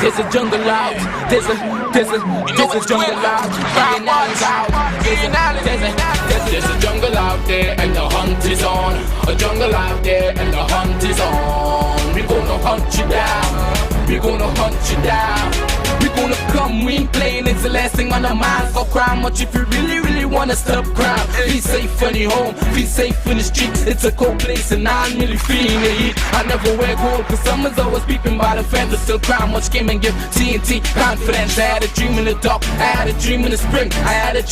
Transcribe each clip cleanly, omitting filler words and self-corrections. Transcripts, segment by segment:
There's a jungle out. There's a jungle out. There's a jungle out there and the hunt is on. A jungle out there and the hunt is on. We gonna hunt you down. We gonna hunt you down. We gonna come, we ain't playing, it's the last thing on our minds. For crime much if you really wanna stop crime. Be safe in your home, be safe in the streets. It's a cold place and I'm really feeling the heat. I never wear gold cause someone's always peeping by the fence. But still crime much came and give TNT confidence. I had a dream in the dark, I had a dream in the spring. I had a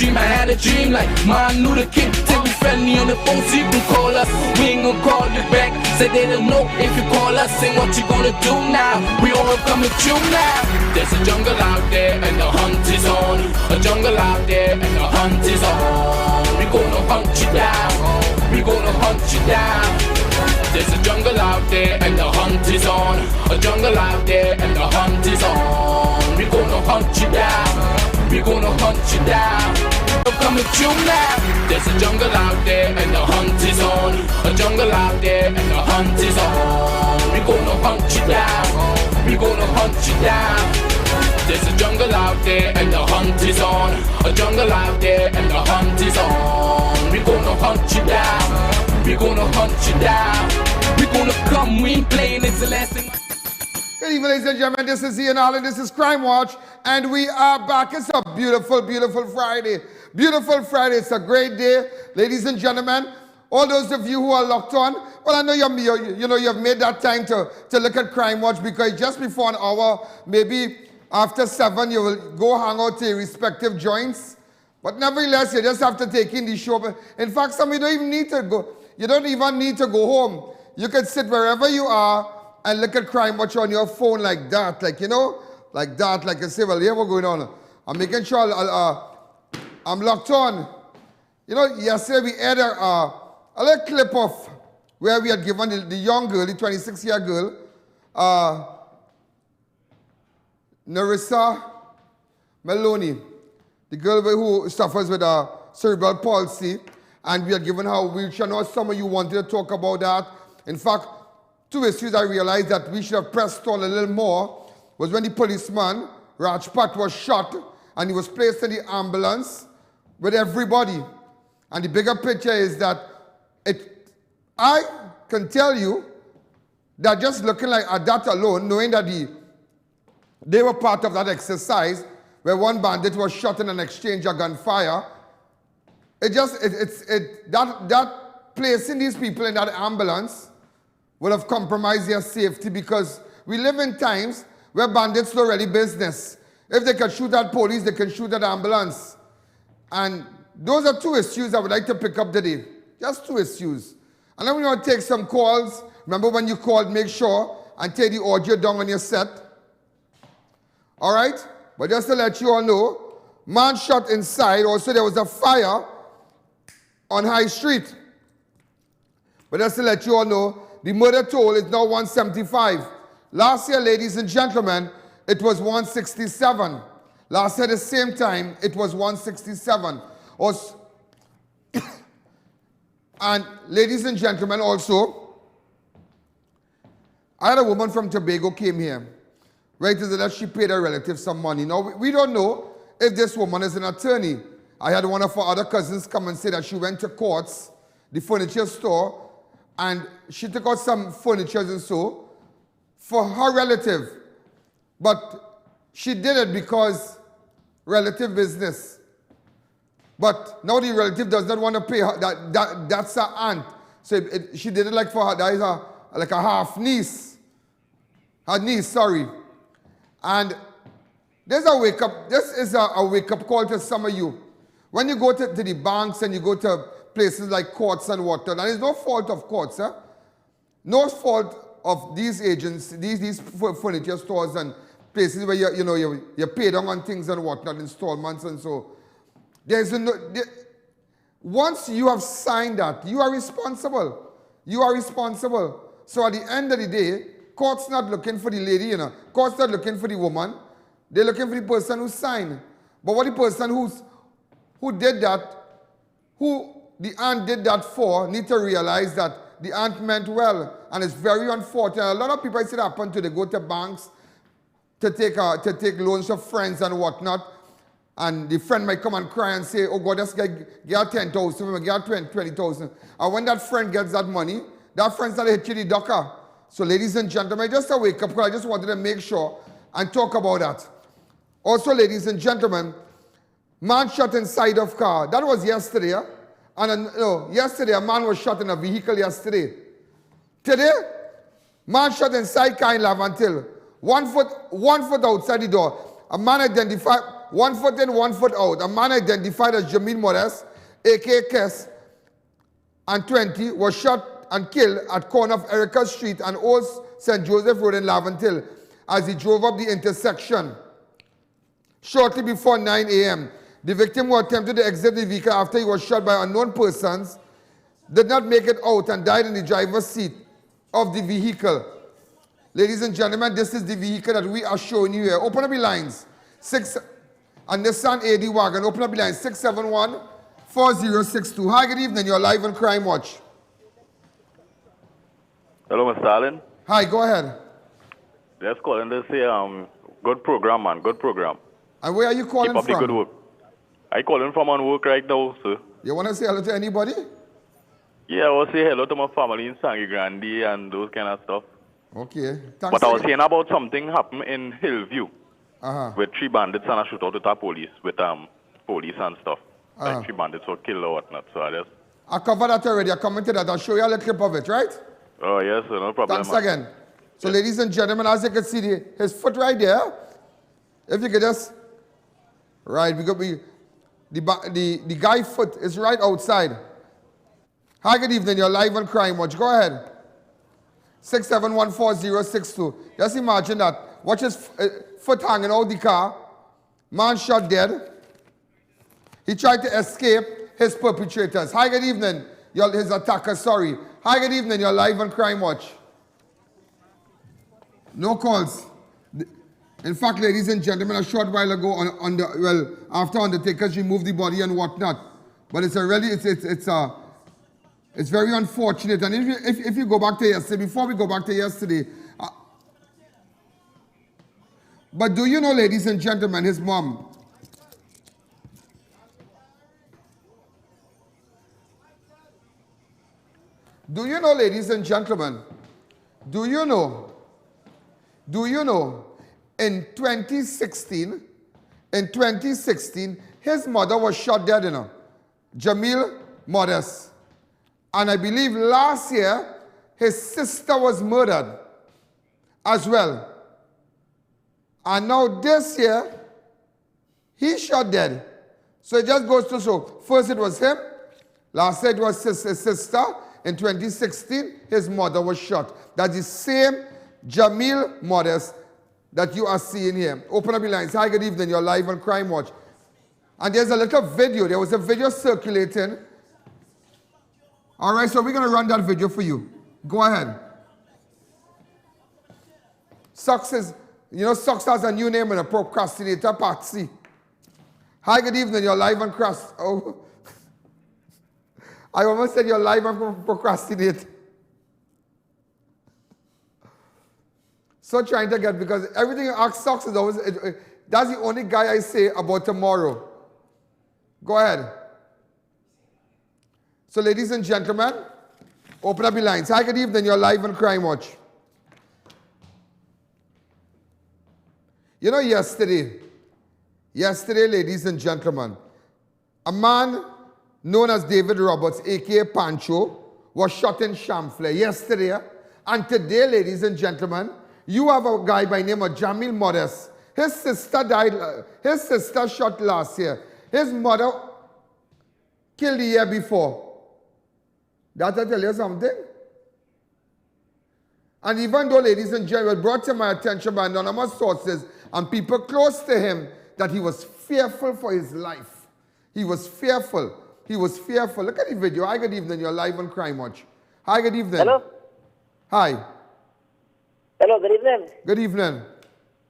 dream like Martin Luther King. Till we friendly on the phone so you can call us. We ain't gonna call you back. Say they don't know if you call us. Say what you gonna do now. We all coming true now. There's a jungle out there and the hunt is on. A jungle out there and the hunt is on. We gonna hunt you down. We gonna hunt you down. There's a jungle out there and the hunt is on. A jungle out there and the hunt is on. We gonna hunt you down. We gonna hunt you down. I'm coming true now. There's a jungle out there and the hunt is on. A jungle out there and the hunt is on. We gonna hunt you down. We gonna hunt you down. There's a jungle out there and the hunt is on. A jungle out there and the hunt is on. We gonna hunt you down. We gonna hunt you down. We gonna come, we ain't playing, it's the last thing. Good evening, ladies and gentlemen. This is I.A.N and this is Crime Watch, and we are back. It's a beautiful, beautiful Friday. Beautiful Friday. It's a great day, ladies and gentlemen. All those of you who are locked on, well, I know you've made that time to look at Crime Watch because just before an hour, maybe after 7, you will go hang out to your respective joints. But nevertheless, you just have to take in the show. In fact, some of you don't even need to go. You don't even need to go home. You can sit wherever you are and look at Crime Watch on your phone like that. Like, like that. Like you say, well, here what's going on. I'm making sure I'm locked on. Yesterday we had a little clip of where we had given the young girl, the 26-year girl, Narissa Maloney, the girl who suffers with a cerebral palsy, and we had given her a wheelchair. Now some of you wanted to talk about that. In fact, two issues I realized that we should have pressed on a little more was when the policeman, Rajpat, was shot and he was placed in the ambulance with everybody. And the bigger picture is that I can tell you that just looking like at that alone, knowing that they were part of that exercise where one bandit was shot in an exchange of gunfire, that placing these people in that ambulance would have compromised their safety because we live in times where bandits don't really business. If they can shoot at police, they can shoot at ambulance. And those are two issues I would like to pick up today. Just two issues. And then we're going to take some calls. Remember when you called, make sure and take the audio down on your set. All right? But just to let you all know, man shot inside. Also, there was a fire on High Street. But just to let you all know, the murder toll is now 175. Last year, ladies and gentlemen, it was 167. Last year, at the same time, it was 167. And ladies and gentlemen, also, I had a woman from Tobago came here. Right, is that she paid her relative some money. Now, we don't know if this woman is an attorney. I had one of our other cousins come and say that she went to Courts, the furniture store, and she took out some furniture and so for her relative. But she did it because relative business. But now the relative does not want to pay her. That's her aunt. So she did it like for her. That is like a half niece. Her niece, sorry. And this is a wake-up call to some of you. When you go to the banks and you go to places like Courts and whatnot, and it's no fault of Courts, no fault of these agents, these furniture stores and places where you pay down on things and whatnot, installments and so. Once you have signed that, you are responsible. You are responsible. So at the end of the day, Court's not looking for the lady, Court's not looking for the woman. They're looking for the person who signed. But what the person who did that, who the aunt did that for, need to realize that the aunt meant well. And it's very unfortunate. A lot of people I see that happen to, they go to banks to take loans of friends and whatnot. And the friend might come and cry and say, oh God, let's get 10,000, get 20,000. And when that friend gets that money, that friend's not hit you the ducker. So ladies and gentlemen, just a wake up call. I just wanted to make sure and talk about that. Also, ladies and gentlemen, man shot inside of car. That was yesterday. Yeah? And yesterday a man was shot in a vehicle yesterday. Today, man shot inside car in Laventille. 1 foot outside the door. A man identified, 1 foot in, 1 foot out. A man identified as JAMEEL Modeste, a.k.a. Kes, and 20, was shot and killed at corner of Erica Street and Old St. Joseph Road in Laventille as he drove up the intersection shortly before 9 a.m. The victim who attempted to exit the vehicle after he was shot by unknown persons did not make it out and died in the driver's seat of the vehicle. Ladies and gentlemen, this is the vehicle that we are showing you here. Open up the lines. A Nissan AD wagon. Open up the lines. 671-4062. Hi, good evening. You're live on Crime Watch. Hello, Mr. Allen. Hi, go ahead. Just calling to say, good program, man. Good program. And where are you calling Keep up from? the good work. I calling from on work right now, sir. You want to say hello to anybody? Yeah, I will say hello to my family in Sangre, Grande and those kind of stuff. Okay. Thanks. But I was saying about something happened in Hillview with 3 bandits and a shootout with our police, with police and stuff. Like 3 bandits were killed or whatnot. So I covered that already. I commented that. I'll show you a little clip of it, right? Oh, yes, sir. No problem. Thanks again. So, ladies and gentlemen, as you can see, his foot right there. If you could just, right, because the guy's foot is right outside. Hi, good evening. You're live on Crime Watch. Go ahead. 6714062. Just imagine that. Watch his foot hanging out the car. Man shot dead. He tried to escape his perpetrators. Hi, good evening. His attacker, sorry. Hi, good evening. You're live on Crime Watch. No calls. In fact, ladies and gentlemen, a short while ago, after Undertakers removed the body and whatnot, but it's very unfortunate. And if you go back to yesterday, before we go back to yesterday, but do you know, ladies and gentlemen, his mom? Do you know, ladies and gentlemen? Do you know? In 2016, his mother was shot dead, you know. JAMEEL Modeste. And I believe last year, his sister was murdered as well. And now this year, he's shot dead. So it just goes to show, first it was him, last year it was his sister. In 2016, his mother was shot. That's the same JAMEEL Modeste that you are seeing here. Open up your lines. Hi, good evening. You're live on Crime Watch. And there's a little video. There was a video circulating. All right, so we're going to run that video for you. Go ahead. Sucks is, Sucks has a new name in a procrastinator, Patsy. Hi, good evening. You're live on Oh, I almost said you're live on procrastinate. So trying to get, because everything you ask Sucks is always, that's the only guy I say about tomorrow. Go ahead. So ladies and gentlemen, open up your lines. Hi, good evening. You're live on Crime Watch. Yesterday, ladies and gentlemen, a man known as David Roberts, a.k.a. Pancho, was shot in Champlain yesterday. And today, ladies and gentlemen, you have a guy by the name of JAMEEL Modeste. His sister died, his sister shot last year. His mother killed the year before. That I tell you something? And even though, ladies and gentlemen, brought to my attention by anonymous sources and people close to him that he was fearful for his life. He was fearful. He was fearful. Look at the video. Hi, good evening. You're live on Crime Watch. Hi, good evening. Hello. Hi. Hello, good evening. Good evening.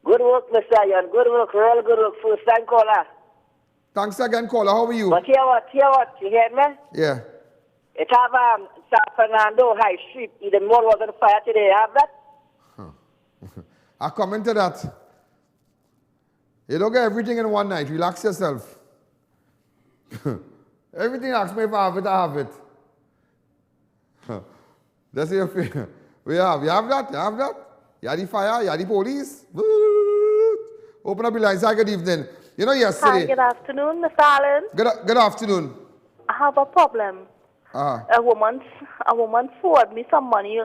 Good work, Mr. I.A.N. Good work, real good work. First time caller. Thanks again, caller. How are you? But hear what? You hear me? Yeah. It have San Fernando High Street. The mall was on fire today. You have that? I comment to that. You don't get everything in one night. Relax yourself. Everything asks me if I have it, I have it. That's your fear. You have that, you have that. You have the fire, you have the police. Open up your lines. Hi, good evening. You know, yesterday. Hi, good afternoon, Mr. Allen. Good afternoon. I have a problem. A woman forwarded me some money.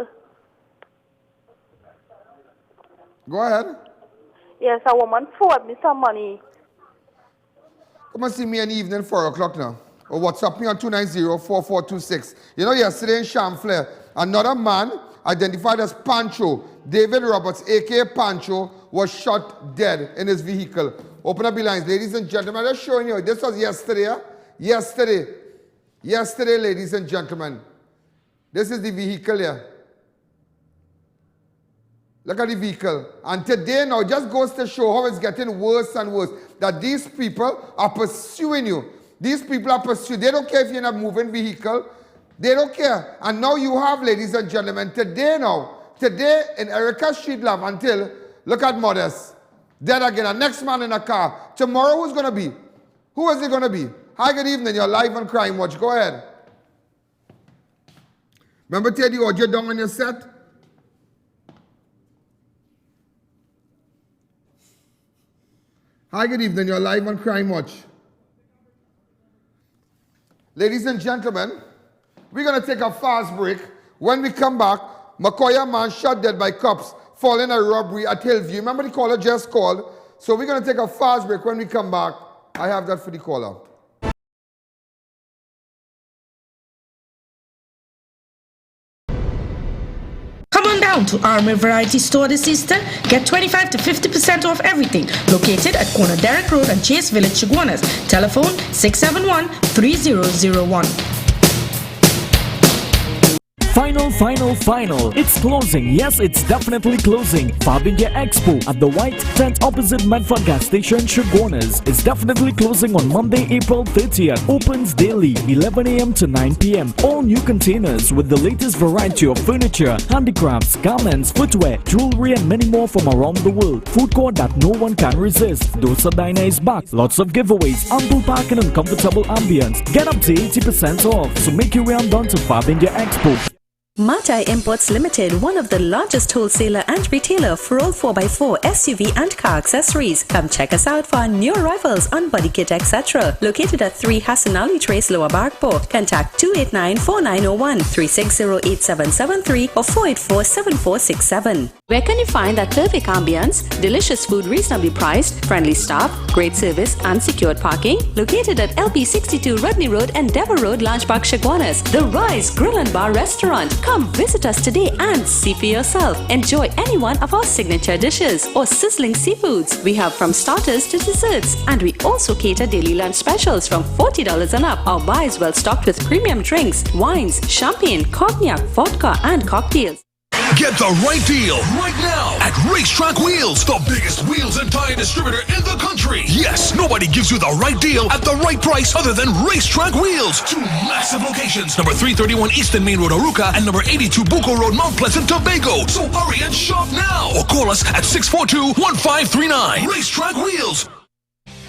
Go ahead. Yes, a woman forwarded me some money. Come and see me in the evening, 4 o'clock now. Or WhatsApp me on 290-4426. You know, yesterday in Chamflair, another man identified as Pancho, David Roberts, a.k.a. Pancho, was shot dead in his vehicle. Open up the lines. Ladies and gentlemen, I'm just showing you. This was yesterday, yeah? Yesterday, ladies and gentlemen. This is the vehicle here. Look at the vehicle. And today now just goes to show how it's getting worse and worse. That these people are pursuing you. These people are pursuing. They don't care if you're in a moving vehicle. They don't care. And now you have, ladies and gentlemen, today in Erica Street, Laventille, look at Modeste. Dead again. A next man in a car. Tomorrow, who's going to be? Who is it going to be? Hi, good evening. You're live on Crime Watch. Go ahead. Remember to take the audio down on your set? Hi, good evening. You're live on Crime Watch. Ladies and gentlemen, we're going to take a fast break. When we come back, Makoya man shot dead by cops following a robbery at Hillview. Remember the caller just called? So we're going to take a fast break. When we come back, I have that for the caller. Come on down to Army Variety Store this Easter. Get 25 to 50% off everything. Located at corner Derrick Road and Chase Village, Chaguanas. Telephone 671-3001. Final. It's closing. Yes, it's definitely closing. Fabindia Expo at the White Tent opposite Medford gas station, Chaguanas. It's definitely closing on Monday, April 30th. Opens daily, 11 a.m. to 9 p.m. All new containers with the latest variety of furniture, handicrafts, garments, footwear, jewelry, and many more from around the world. Food court that no one can resist. Dosa Diner is back. Lots of giveaways, ample parking and comfortable ambience. Get up to 80% off. So make your way on down to Fabindia Expo. Matai Imports Limited, one of the largest wholesaler and retailer for all 4x4 SUV and car accessories. Come check us out for our new arrivals on body kit, etc. Located at 3 Hassan Ali Trace, Lower Barkpore. Contact 289-4901, 360-8773 or 484-7467. Where can you find that perfect ambience, delicious food reasonably priced, friendly staff, great service and secured parking? Located at LP62 Rodney Road and Dever Road, Lounge Park, Chaguanas. The Rise Grill and Bar Restaurant. Come visit us today and see for yourself. Enjoy any one of our signature dishes or sizzling seafoods. We have from starters to desserts, and we also cater daily lunch specials from $40 and up. Our bar is well stocked with premium drinks, wines, champagne, cognac, vodka and cocktails. Get the right deal right now at Racetrack Wheels, the biggest wheels and tire distributor in the country. Yes, nobody gives you the right deal at the right price other than Racetrack Wheels. 2 massive locations, number 331 Eastern Main Road, Aruca, and number 82 Bucco Road, Mount Pleasant, Tobago. So hurry and shop now or call us at 642-1539. Racetrack Wheels.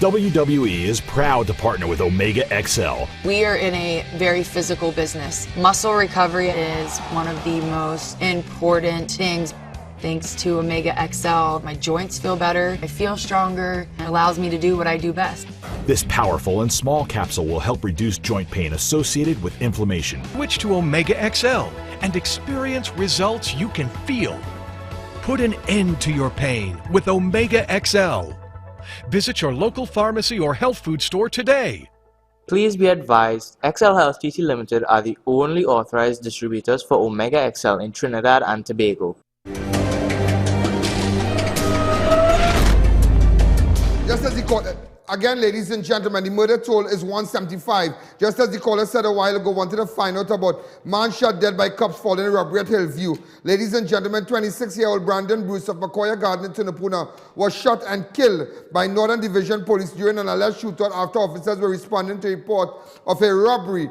WWE is proud to partner with Omega XL. We are in a very physical business. Muscle recovery is one of the most important things. Thanks to Omega XL, my joints feel better, I feel stronger, and allows me to do what I do best. This powerful and small capsule will help reduce joint pain associated with inflammation. Switch to Omega XL and experience results you can feel. Put an end to your pain with Omega XL. Visit your local pharmacy or health food store today. Please be advised, XL Health TC Limited are the only authorized distributors for Omega XL in Trinidad and Tobago. Just as he called, again, ladies and gentlemen, the murder toll is 175. Just as the caller said a while ago, wanted to find out about man shot dead by cops following a robbery at Hillview. Ladies and gentlemen, 26-year-old Brandon Bruce of Makoya Garden in Tunapuna was shot and killed by Northern Division Police during an alleged shootout after officers were responding to a report of a robbery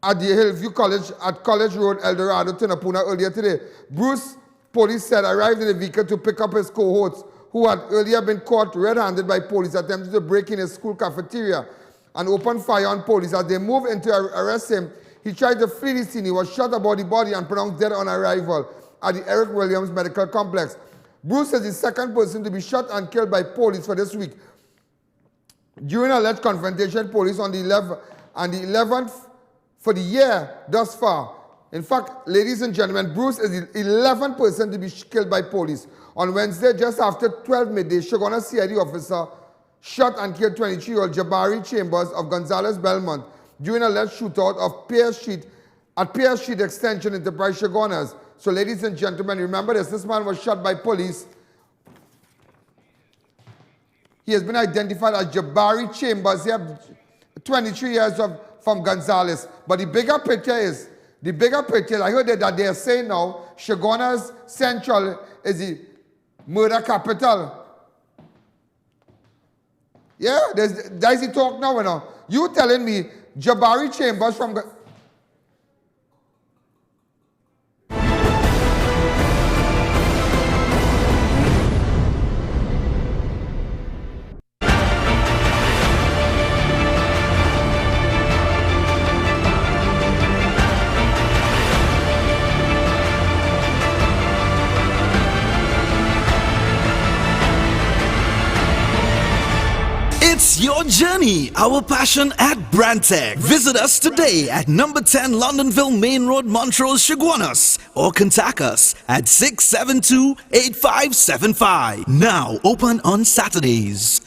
at the Hillview College at College Road, El Dorado, Tunapuna earlier today. Bruce, police said, arrived in a vehicle to pick up his cohorts who had earlier been caught red-handed by police attempting to break in a school cafeteria and opened fire on police. As they moved in to arrest him, he tried to flee the scene. He was shot about the body and pronounced dead on arrival at the Eric Williams Medical Complex. Bruce is the second person to be shot and killed by police for this week. During alleged confrontation, police on the 11th for the year thus far. In fact, ladies and gentlemen, Bruce is the 11th person to be killed by police. On Wednesday, just after 12 midday, Shagona CID officer shot and killed 23-year-old Jabari Chambers of Gonzales Belmont during an alleged shootout of Pierce Street Extension Enterprise Shagonas. So ladies and gentlemen, remember this man was shot by police. He has been identified as Jabari Chambers. He has 23 years from Gonzales. But the bigger picture is, I heard that they are saying now, Shagonas Central is the murder capital. Yeah, there's the talk now, you know. You telling me Jabari Chambers from... It's your journey, our passion at Brandtech. Visit us today at number 10 Londonville Main Road, Montrose, Chaguanas, or contact us at 672-8575. Now open on Saturdays.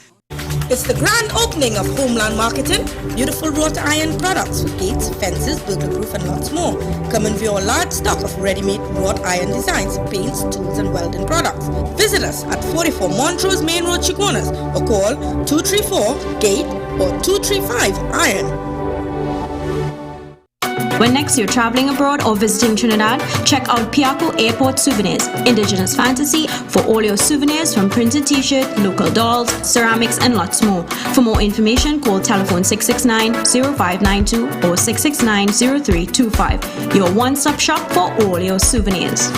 It's the grand opening of Homeland Marketing. Beautiful wrought iron products for gates, fences, burglar-proof and lots more. Come and view a large stock of ready-made wrought iron designs, paints, tools and welding products. Visit us at 44 Montrose Main Road, Chaguanas, or call 234-GATE or 235-IRON. When next you're traveling abroad or visiting Trinidad, check out Piaco Airport Souvenirs, indigenous fantasy for all your souvenirs from printed t-shirt, local dolls, ceramics and lots more. For more information, call telephone 669-0592 or 669-0325. Your one-stop shop for all your souvenirs.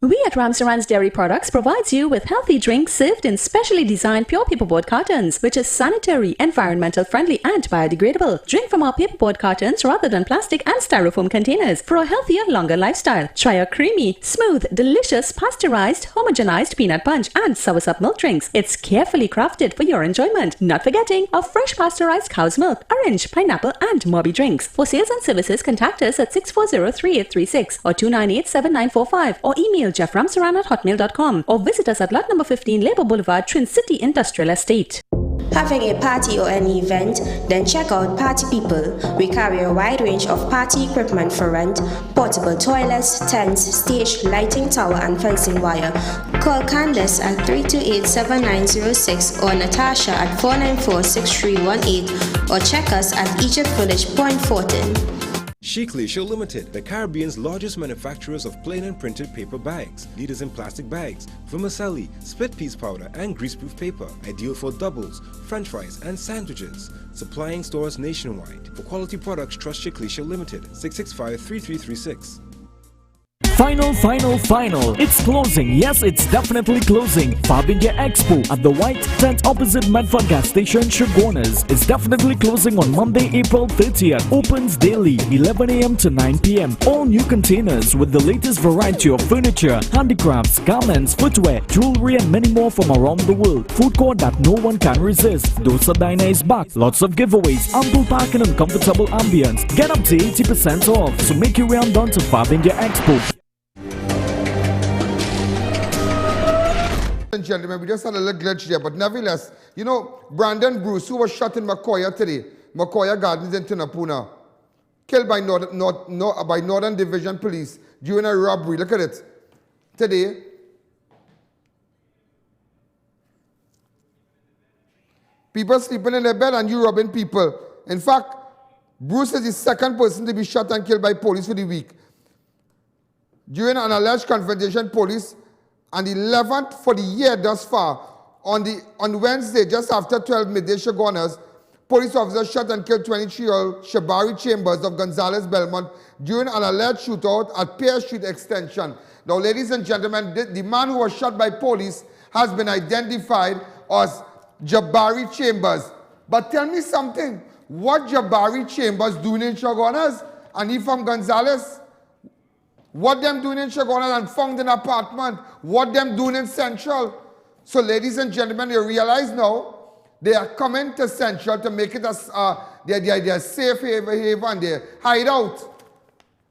We at Ramsaran's Dairy Products provides you with healthy drinks served in specially designed pure paperboard cartons, which is sanitary, environmental friendly and biodegradable. Drink from our paperboard cartons rather than plastic and styrofoam containers for a healthier, longer lifestyle. Try our creamy, smooth, delicious, pasteurized, homogenized peanut punch and soursop milk drinks. It's carefully crafted for your enjoyment. Not forgetting our fresh pasteurized cow's milk, orange, pineapple and Moby drinks. For sales and services, contact us at 640-3836 or 298-7945 or email jefframsaran@hotmail.com or visit us at lot number 15 Labour Boulevard, Trin City Industrial Estate. Having a party or any event? Then check out Party People. We carry a wide range of party equipment for rent, portable toilets, tents, stage, lighting tower and fencing wire. Call Candace at 328-7906 or Natasha at 494-6318 or check us at Egypt Village, Point Fortin. Shiklisha Limited, the Caribbean's largest manufacturers of plain and printed paper bags, leaders in plastic bags, vermicelli, split piece powder and greaseproof paper, ideal for doubles, french fries and sandwiches. Supplying stores nationwide. For quality products, trust Shiklisha Limited, 665-3336. Final. It's closing. Yes, it's definitely closing. Fabindia Expo at the White Tent opposite Medford gas station, Chaguanas, is definitely closing on Monday, April 30th. Opens daily, 11 a.m. to 9 p.m. All new containers with the latest variety of furniture, handicrafts, garments, footwear, jewelry and many more from around the world. Food court that no one can resist. Dosa Diner is back. Lots of giveaways, ample parking and comfortable ambience. Get up to 80% off. So make your way on down to Fabindia Expo. Gentlemen, we just had a little glitch there, but nevertheless, you know, Brandon Bruce, who was shot in Macoya today, Macoya Gardens in Tunapuna, killed by Northern Division Police during a robbery. Look at it. Today, people sleeping in their bed and you robbing people. In fact, Bruce is the second person to be shot and killed by police for the week. During an alleged confrontation, police and the 11th for the year thus far, on Wednesday, just after 12 midday, Chaguanas, police officers shot and killed 23-year-old Jabari Chambers of Gonzales Belmont during an alleged shootout at Pierce Street Extension. Now, ladies and gentlemen, the man who was shot by police has been identified as Jabari Chambers. But tell me something. What Jabari Chambers doing in Chaguanas? And he from Gonzales? What them doing in Chaguanas and found in an apartment? What them doing in Central? So, ladies and gentlemen, you realize now they are coming to Central to make it their safe haven, their hideout.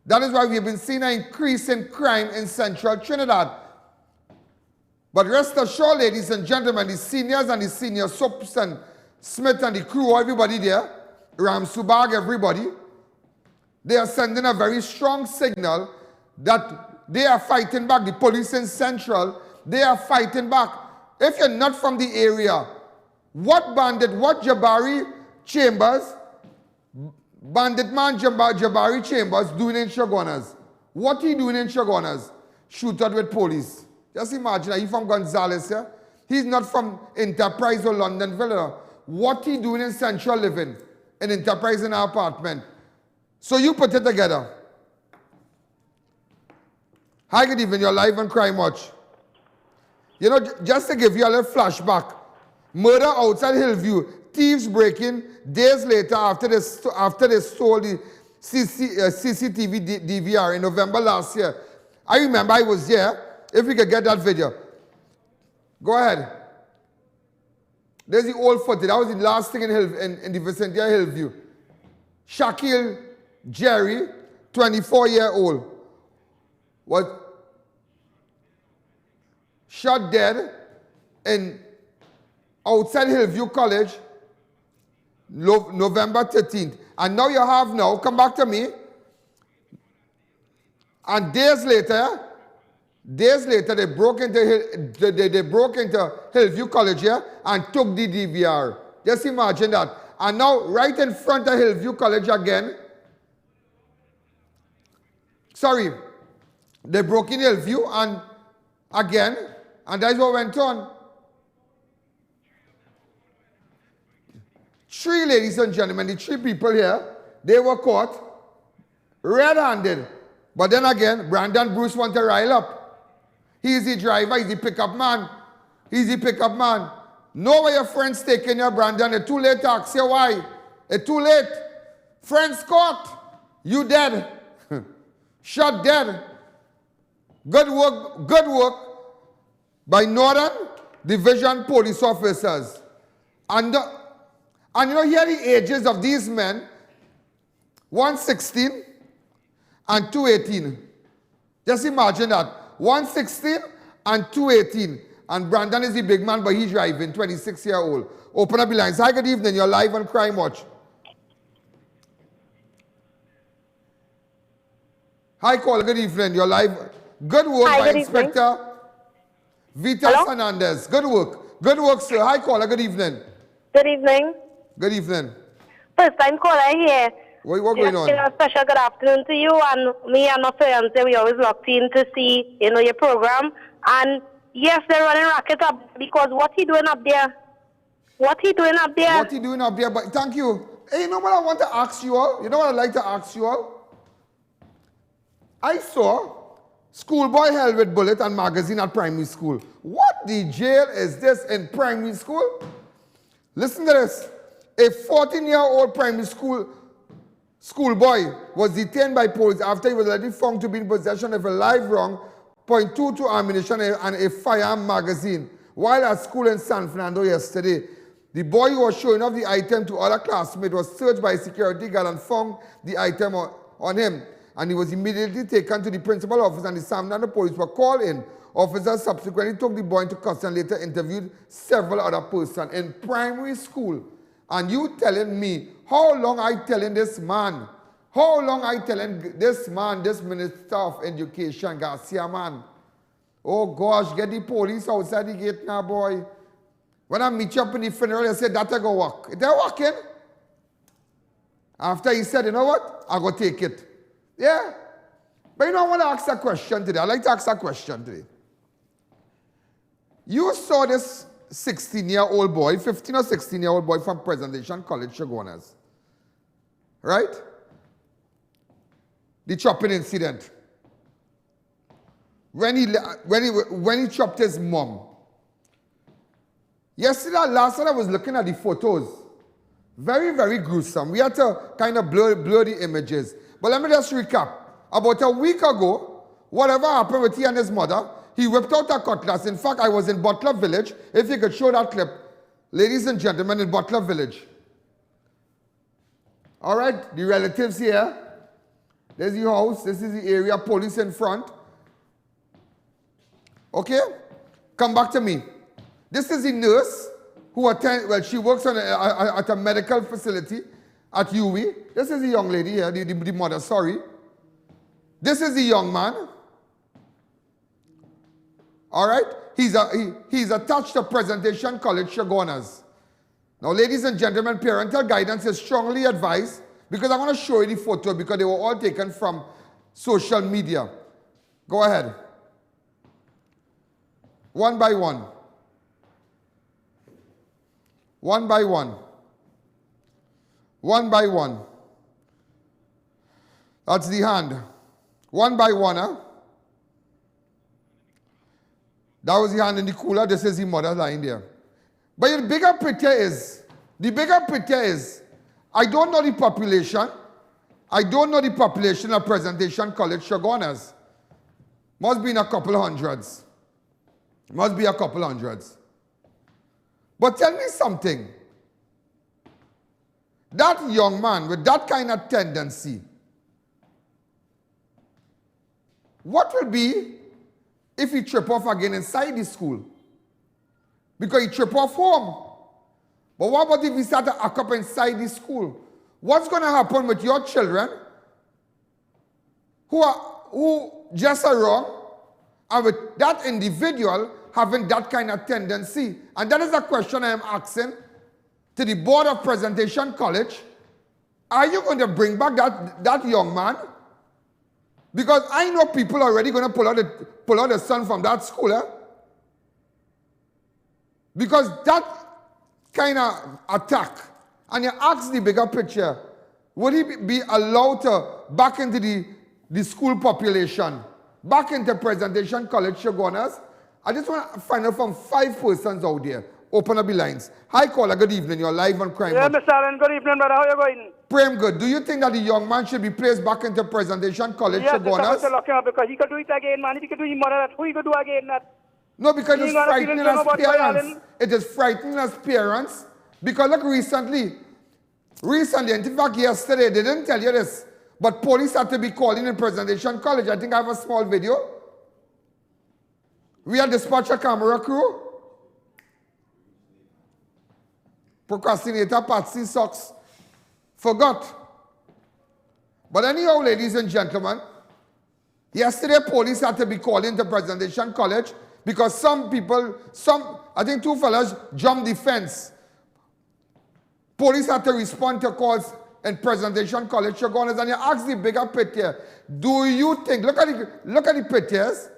That is why we've been seeing an increase in crime in Central Trinidad. But rest assured, ladies and gentlemen, the seniors and the senior Soaps and Smith and the crew, everybody there, Ram Subag, everybody, they are sending a very strong signal that they are fighting back. The police in Central, they are fighting back. If you're not from the area, what bandit, what Jabari Chambers, bandit man Jabari Chambers doing in Chaguanas? What he doing in Chaguanas? Shoot out with police. Just imagine, he's from Gonzales, yeah? He's not from Enterprise or Londonville. What he doing in Central living? In Enterprise in our apartment. So you put it together. Hi, good evening, you're live on Crime Watch. You know, just to give you a little flashback. Murder outside Hillview. Thieves breaking days later after they stole the CCTV DVR in November last year. I remember I was there. If we could get that video. Go ahead. There's the old footage. That was the last thing in the vicinity of Hillview. Shaquille Jerry, 24-year-old, was shot dead in outside Hillview College, November 13th. And now you have come back to me, and days later, they broke into Hillview College here and took the DVR. Just imagine that. And now, right in front of Hillview College again, they broke in Hillview and again, and that's what went on. 3, ladies and gentlemen, the 3 people here, they were caught red-handed. But then again, Brandon Bruce want to rile up. He's the driver, he's the pickup man. Know where your friend's taking you, Brandon. It's too late to ask you why. It's too late. Friend's caught. You dead. Shot dead. Good work by Northern Division police officers. And you know, here are the ages of these men. 116 and 218. Just imagine that. 116 and 218. And Brandon is the big man, but he's driving, 26-year-old. Open up the lines. Hi, good evening. You're live on Crime Watch. Hi, caller. Good evening. You're live. Good work by Inspector Vitas Hernandez. Good work. Good work, sir. Hi, caller. Good evening. Good evening. Good evening. First time caller here. What going on? A special good afternoon to you, and me and my fiancé, we always locked in to see, your program. And yes, they're running racket up because what he doing up there? But thank you. Hey, you know what I want to ask you all? You know what I'd like to ask you all? I saw schoolboy held with bullet and magazine at primary school. What the jail is this in primary school? Listen to this. A 14-year-old primary schoolboy was detained by police after he was already found to be in possession of a live round .22 ammunition and a firearm magazine while at school in San Fernando yesterday. The boy who was showing off the item to other classmates was searched by a security guard and found the item on him. And he was immediately taken to the principal office, and the San Fernando police were called in. Officers subsequently took the boy into custody and later interviewed several other persons in primary school. And you telling me, how long I telling this man, this Minister of Education, Garcia man, oh gosh, get the police outside the gate now, boy. When I meet you up in the funeral, I said, that I go walk. Is that walking? After he said, you know what, I go take it. Yeah. But I want to ask a question today. I'd like to ask a question today. You saw this 16-year-old boy, 15 or 16-year-old boy from Presentation College, Chaguanas. Right? The chopping incident. when he chopped his mom. Yesterday, last night I was looking at the photos. Very, very gruesome. We had to kind of blur the images. But let me just recap. About a week ago, whatever happened with he and his mother, he whipped out a cutlass. In fact, I was in Butler Village. If you could show that clip. Ladies and gentlemen, in Butler Village. All right, the relatives here. There's the house. This is the area. Police in front. Okay? Come back to me. This is the nurse who she works at a medical facility at UWI. This is the young lady here, the mother, sorry. This is the young man. All right? He's attached to Presentation College Chaguanas. Now, ladies and gentlemen, parental guidance is strongly advised because I want to show you the photo because they were all taken from social media. Go ahead. One by one. One by one. One by one. That's the hand. One by one, huh? That was the hand in the cooler. This is the mother lying there. But the bigger picture is, I don't know the population. I don't know the population of Presentation College Chaguanas. Must be in a couple hundreds. Must be a couple hundreds. But tell me something. That young man with that kind of tendency, what will be if he trip off again inside the school? Because he trip off home. But what about if he start to act up inside the school? What's going to happen with your children who just are wrong and with that individual having that kind of tendency? And that is a question I am asking to the board of Presentation College. Are you going to bring back that young man? Because I know people are already going to pull out the son from that school. Because that kind of attack, and you ask the bigger picture, would he be allowed to back into the school population, back into Presentation College Chaguanas? I just want to find out from 5 persons out there. Open up the lines. Hi, caller. Good evening. You're live on Crime. Yeah, Mr. Allen. Good evening, brother. How are you going? Prem, good. Do you think that the young man should be placed back into Presentation College Chaguanas? Yes, because he could do it again, man. If he could do it more, who he could do again? No, because it's frightening as parents. It is frightening as parents. Because look, recently, and in fact yesterday, they didn't tell you this, but police had to be calling in Presentation College. I think I have a small video. We had dispatched a camera crew. Procrastinator Patsy Socks forgot. But anyhow, ladies and gentlemen, yesterday police had to be called into Presentation College because I think 2 fellas jumped the fence. Police had to respond to calls in Presentation College Chaguanas, and you ask the bigger picture, do you think, look at the pictures,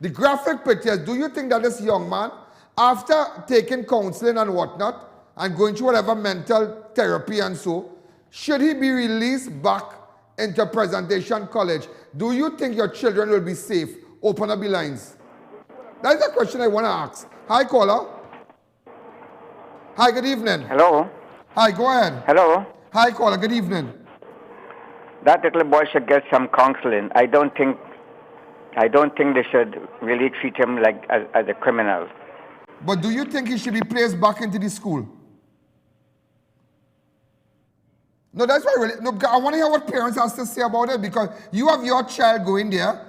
the graphic pictures, do you think that this young man, after taking counseling and whatnot, and going through whatever mental therapy and so, should he be released back into Presentation College? Do you think your children will be safe? Open up the lines. That is a question I want to ask. Hi, caller. Hi, good evening. Hello. Hi, go ahead. Hello. Hi, caller, good evening. That little boy should get some counseling. I don't think they should really treat him like as a criminal. But do you think he should be placed back into the school? No, that's why I want to hear what parents have to say about it, because you have your child going there.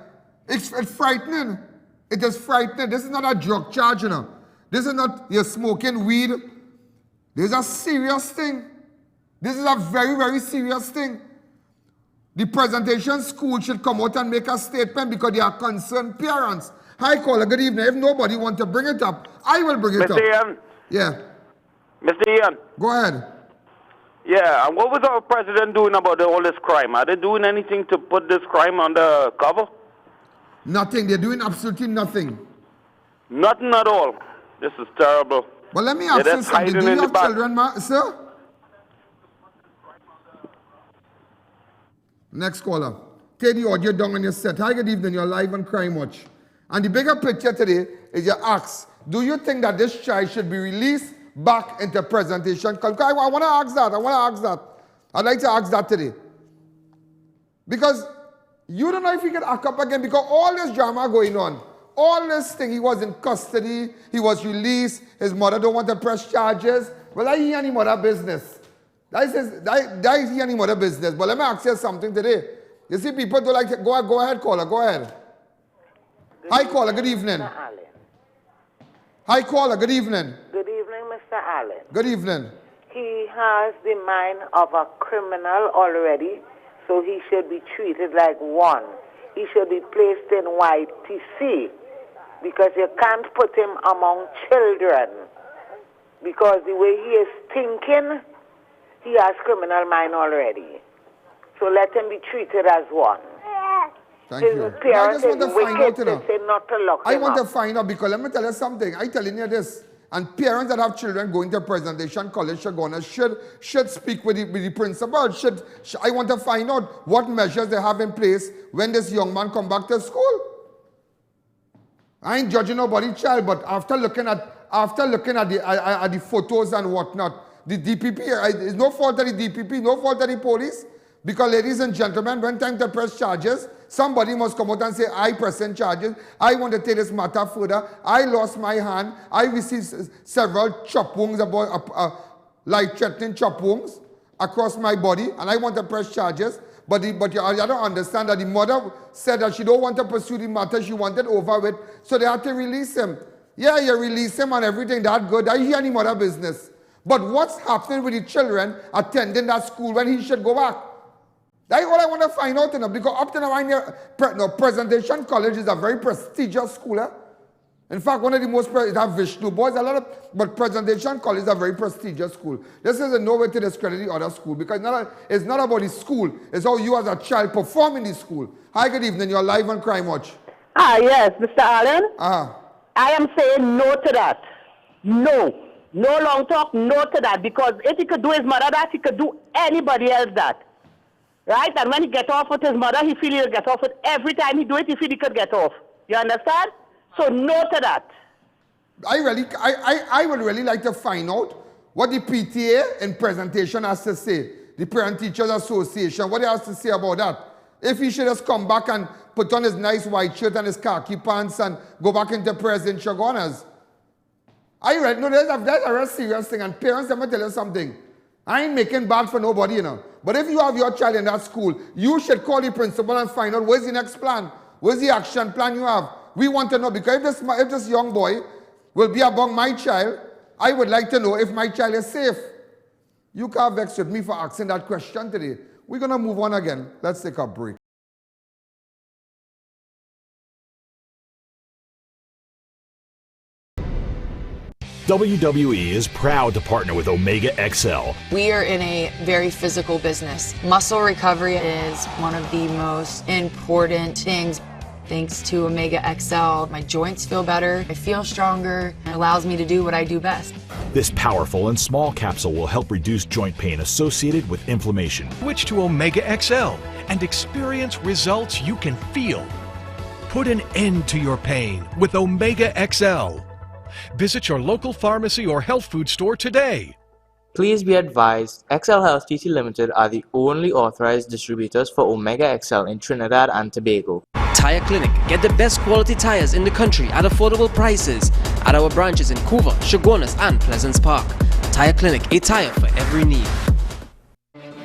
It's frightening. It is frightening. This is not a drug charge, you know. This is not you're smoking weed. This is a serious thing. This is a very, very serious thing. The Presentation School should come out and make a statement because they are concerned parents. Hi, caller. Good evening. If nobody wants to bring it up, I will bring it up. Mr. Ian. Yeah. Mr. Ian. Go ahead. Yeah, and what was our president doing about all this crime? Are they doing anything to put this crime under cover? Nothing. They're doing absolutely nothing. Nothing at all. This is terrible. But let me ask you something. Do you have children, sir? Next caller. Take the audio down on your set. Hi, good evening. You're live on Crime Watch. And the bigger picture today is you ask, do you think that this child should be released back into presentation? I want to ask that. I'd like to ask that today. Because you don't know if he can act up again, because all this drama going on, all this thing, he was in custody, he was released, his mother don't want to press charges. Well, I hear any mother business. That is hear any mother business. But let me ask you something today. You see, people don't like to, go ahead, caller, go ahead. Hi, caller, good evening. Mr. Allen. Hi, caller, good evening. Good evening, Mr. Allen. Good evening. He has the mind of a criminal already, so he should be treated like one. He should be placed in YTC, because you can't put him among children. Because the way he is thinking, he has criminal mind already. So let him be treated as one. Thank you. Parents I just want to find out, they say not to lock I him want up. to find out, because let me tell you something. I'm telling you this. And parents that have children going to Presentation College should speak with the principal. I want to find out what measures they have in place when this young man come back to school. I ain't judging nobody's child, but after looking at the photos and whatnot, the DPP, it's no fault of the DPP, no fault of the police. Because, ladies and gentlemen, when time to press charges, somebody must come out and say, I present charges. I want to take this matter further. I lost my hand. I received several chop wounds, life-threatening chop wounds across my body, and I want to press charges. But I don't understand that the mother said that she don't want to pursue the matter. She wanted over with, so they had to release him. Yeah, you release him and everything, that good. I hear any mother business. But what's happening with the children attending that school when he should go back? That's what I want to find out, because up to now, Presentation College is a very prestigious school. In fact, one of the most, it have Vishnu boys, but Presentation College is a very prestigious school. This is no way to discredit the other school, because it's not about the school, it's how you as a child perform in the school. Hi, good evening, you're live on Crime Watch. Yes, Mr. Allen. I am saying no to that. No. No long talk, no to that, because if he could do his mother that, he could do anybody else that. Right? And when he get off with his mother, he feel he'll get off with every time he do it, he feel he could get off. You understand? So no to that. I would really like to find out what the PTA in Presentation has to say. The Parent Teachers Association, what they have to say about that. If he should just come back and put on his nice white shirt and his khaki pants and go back into President Chagonas. No, that's a real serious thing. And parents, let me tell you something. I ain't making bad for nobody, But if you have your child in that school, you should call the principal and find out where's the next plan. Where's the action plan you have? We want to know, because if this young boy will be among my child, I would like to know if my child is safe. You can't vex with me for asking that question today. We're going to move on again. Let's take a break. WWE is proud to partner with Omega XL. We are in a very physical business. Muscle recovery is one of the most important things. Thanks to Omega XL, my joints feel better, I feel stronger, and allows me to do what I do best. This powerful and small capsule will help reduce joint pain associated with inflammation. Switch to Omega XL and experience results you can feel. Put an end to your pain with Omega XL. Visit your local pharmacy or health food store today. Please be advised, XL Health TC Limited are the only authorized distributors for Omega XL in Trinidad and Tobago. Tire Clinic. Get the best quality tires in the country at affordable prices at our branches in Couva, Chaguanas and Pleasance Park. Tire Clinic, a tire for every need.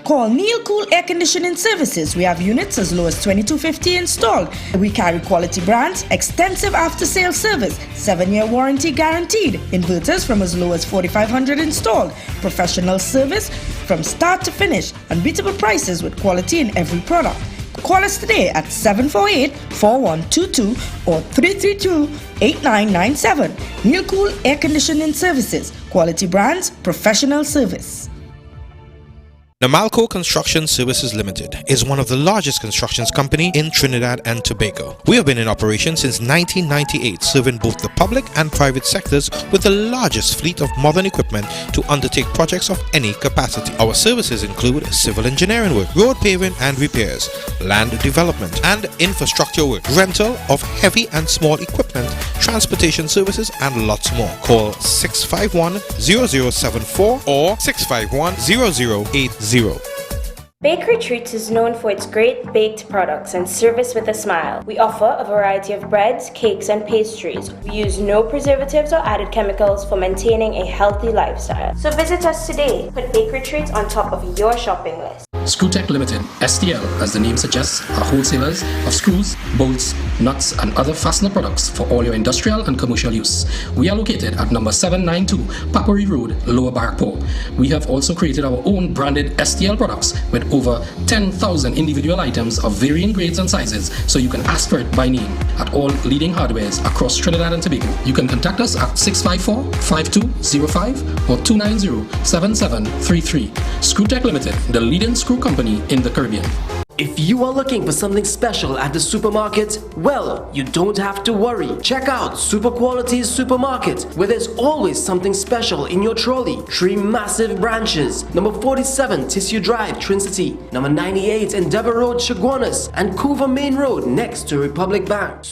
Call Neil Cool Air Conditioning Services. We have units as low as $22.50 installed. We carry quality brands, extensive after-sale service, 7-year warranty guaranteed, inverters from as low as $4,500 installed, professional service from start to finish, unbeatable prices with quality in every product. Call us today at 748-4122 or 332-8997. Neil Cool Air Conditioning Services. Quality brands, professional service. Namalco Construction Services Limited is one of the largest constructions company in Trinidad and Tobago. We have been in operation since 1998, serving both the public and private sectors with the largest fleet of modern equipment to undertake projects of any capacity. Our services include civil engineering work, road paving and repairs, land development and infrastructure work, rental of heavy and small equipment, transportation services and lots more. Call 651-0074 or 651-0080. Bakery Treats is known for its great baked products and service with a smile. We offer a variety of breads, cakes, and pastries. We use no preservatives or added chemicals for maintaining a healthy lifestyle. So visit us today. Put Bakery Treats on top of your shopping list. Screwtech Limited, STL, as the name suggests, are wholesalers of screws, bolts, nuts, and other fastener products for all your industrial and commercial use. We are located at number 792 Papuri Road, Lower Barrackpore. We have also created our own branded STL products with over 10,000 individual items of varying grades and sizes, so you can ask for it by name at all leading hardwares across Trinidad and Tobago. You can contact us at 654-5205 or 290-7733. Screwtech Limited, the leading screw company in the Caribbean. If you are looking for something special at the supermarket, well, you don't have to worry. Check out Super Quality's Supermarket, where there's always something special in your trolley. 3 massive branches: number 47 Tissue Drive, Trin-City, number 98 Endeavour Road, Chaguanas, and Couva Main Road next to Republic Bank.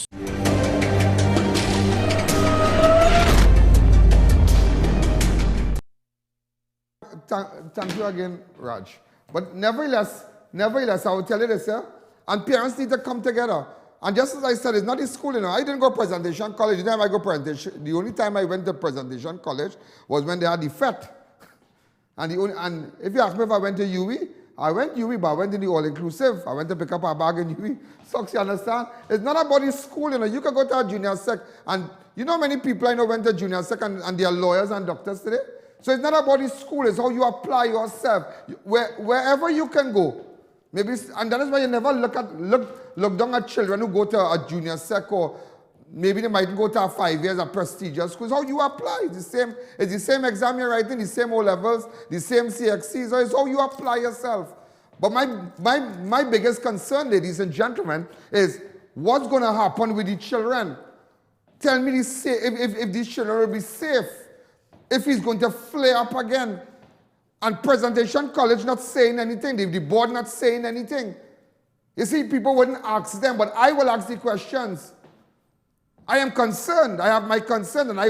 Thank you again, Raj. But nevertheless, I will tell you this, and parents need to come together. And just as I said, it's not in school, I didn't go presentation college. The only time I went to presentation college was when they had the FET. And if you ask me if I went to UWI, I went UWI, but I went to the all-inclusive. I went to pick up a bag in UWI. So you understand? It's not about the school, You can go to a junior sec, and you know many people I know went to junior sec and they are lawyers and doctors today. So it's not about the school, it's how you apply yourself. Wherever you can go. Maybe, and that is why you never look down at children who go to a junior sec, or maybe they might go to a 5 years of prestigious school. It's how you apply. It's the same exam you're writing, the same O-levels, the same CXCs. So it's how you apply yourself. But my biggest concern, ladies and gentlemen, is what's going to happen with the children? Tell me if these children will be safe. If he's going to flare up again. And presentation college not saying anything, the board not saying anything. You see, people wouldn't ask them, but I will ask the questions. I am concerned. I have my concern, and I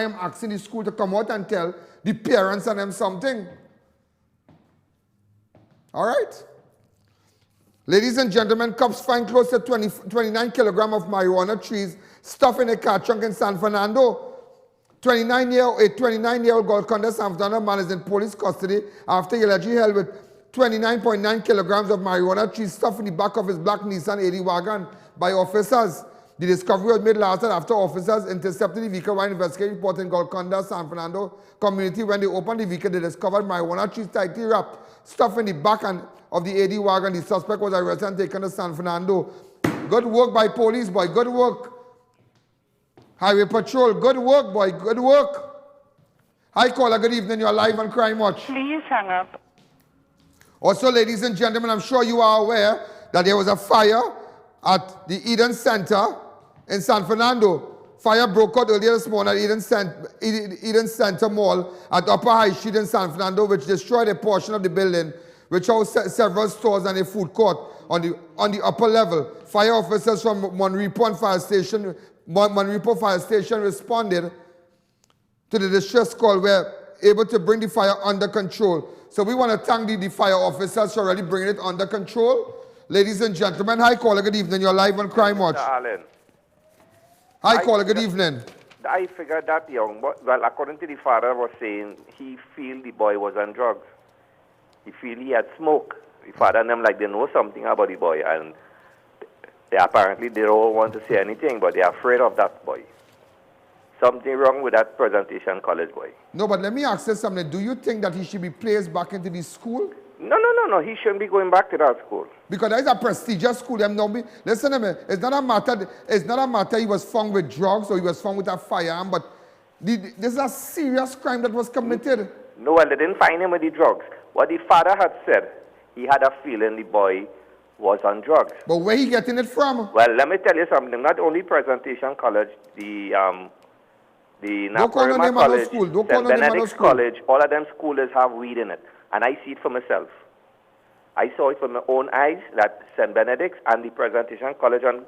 am asking the school to come out and tell the parents and them something. All right? Ladies and gentlemen, cops find close to 29 kilograms of marijuana trees stuffed in a car trunk in San Fernando. A 29-year-old Golconda San Fernando man is in police custody after he allegedly held with 29.9 kilograms of marijuana trees stuffed in the back of his black Nissan 80 wagon by officers. The discovery was made last night after officers intercepted the vehicle while investigating report in Golconda San Fernando community. When they opened the vehicle, they discovered marijuana trees tightly wrapped, stuffed in the back of the 80 wagon. The suspect was arrested and taken to San Fernando. Good work by police, boy. Good work. Highway Patrol, good work, boy, good work. Hi, caller, good evening. You're live on Crime Watch. Please hang up. Also, ladies and gentlemen, I'm sure you are aware that there was a fire at the Eden Center in San Fernando. Fire broke out earlier this morning at Eden Center Mall at Upper High Street in San Fernando, which destroyed a portion of the building, which housed several stores and a food court on the upper level. Fire officers from Monrepo Fire Station responded to the distress call, were able to bring the fire under control. So we want to thank the fire officers for already bringing it under control. Ladies and gentlemen, hi caller, good evening. You're live on Crime Watch. Allen. Hi caller, good evening. I figured that young, well, according to the father was saying, he feel the boy was on drugs. He feel he had smoke. The father and them like they know something about the boy, and they don't want to say anything, but they're afraid of that boy. Something wrong with that presentation college boy. No, but let me ask you something. Do you think that he should be placed back into the school? No. He shouldn't be going back to that school. Because that is a prestigious school. Listen to me. It's not a matter he was found with drugs or he was found with a firearm, but this is a serious crime that was committed. No, well, they didn't find him with the drugs. What the father had said, he had a feeling the boy was on drugs. But where he getting it from? Well, let me tell you something. Not only Presentation College, the Naparima College, St. Benedict's College, all of them schools have weed in it. And I see it for myself. I saw it with my own eyes that St. Benedict's and the Presentation College on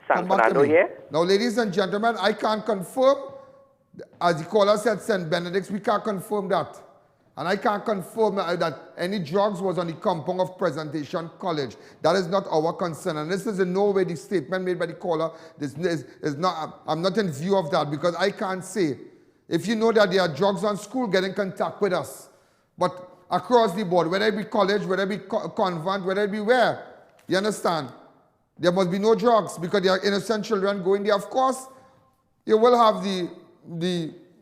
San Fernando here. Now, ladies and gentlemen, I can't confirm, as the caller said, St. Benedict's, we can't confirm that. And I can't confirm that any drugs was on the compound of Presentation College. That is not our concern. And this is in no way the statement made by the caller. This is not, I'm not in view of that because I can't say. If you know that there are drugs on school, get in contact with us. But across the board, whether it be college, whether it be convent, whether it be where, you understand? There must be no drugs because there are innocent children going there. Of course, you will have the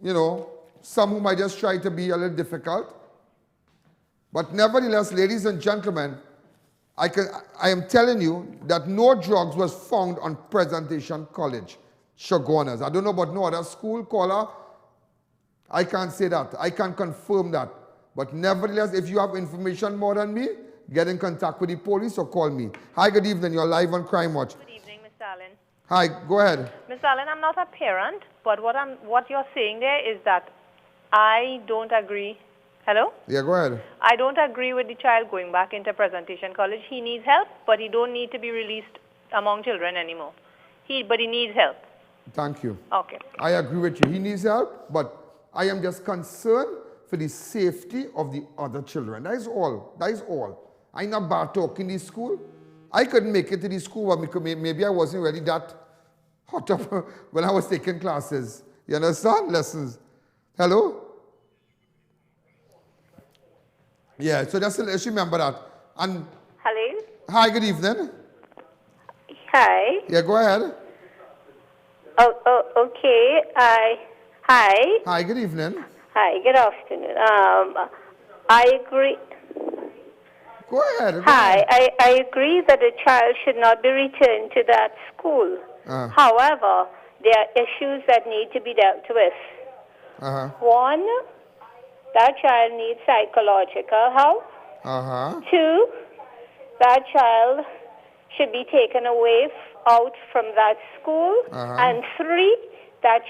you know, some who might just try to be a little difficult. But nevertheless, ladies and gentlemen, I am telling you that no drugs was found on Presentation College, Chaguanas. I don't know about no other school, caller. I can't say that. I can't confirm that. But nevertheless, if you have information more than me, get in contact with the police or call me. Hi, good evening. You're live on Crime Watch. Good evening, Mr. Allen. Hi, go ahead. Mr. Allen, I'm not a parent, but what you're saying there is that I don't agree. Hello? Yeah, go ahead. I don't agree with the child going back into Presentation College. He needs help, but he don't need to be released among children anymore. But he needs help. Thank you. Okay. I agree with you. He needs help, but I am just concerned for the safety of the other children. That is all. That is all. I'm not bad talking in the school. I couldn't make it to the school, but maybe I wasn't really that hot up when I was taking classes. You understand? Lessons. Hello? Yeah, so let's remember that. And hello? Hi, good evening. Hi. Yeah, go ahead. Okay. Hi. Hi, good evening. Hi, good afternoon. I agree. Go ahead. Hi, I agree that a child should not be returned to that school. However, there are issues that need to be dealt with. One, that child needs psychological help. Two, that child should be taken away out from that school. And three, that